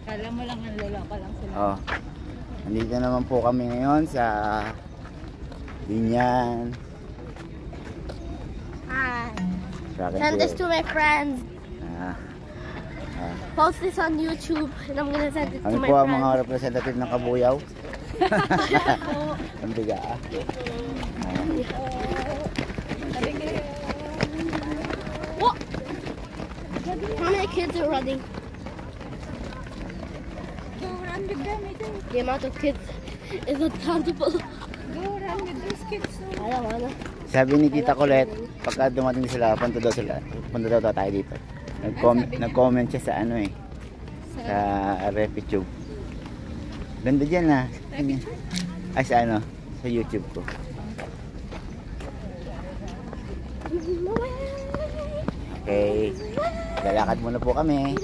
Kala mo lang ang lola pa lang sila. Oh. Nandito naman po kami ngayon sa Binyan. Hi. Track and Send this field. to my friends. Ah. Post this on YouTube and I'm gonna send it to Kami my po ang mga friends. representative ng Kabuyaw. Ang biga ah. What? How many kids are running? Go run with them, ito. The amount of kids is uncountable. Go run with those kids. I don't wanna. Sabi ni Tita Colette, pagka dumating sila, punta daw tayo dito. Nag-comment siya sa ano eh. Sa RefiTube. Ganda dyan ah. Ay sa ano? Sa YouTube ko. Okay. Lalakad muna po kami.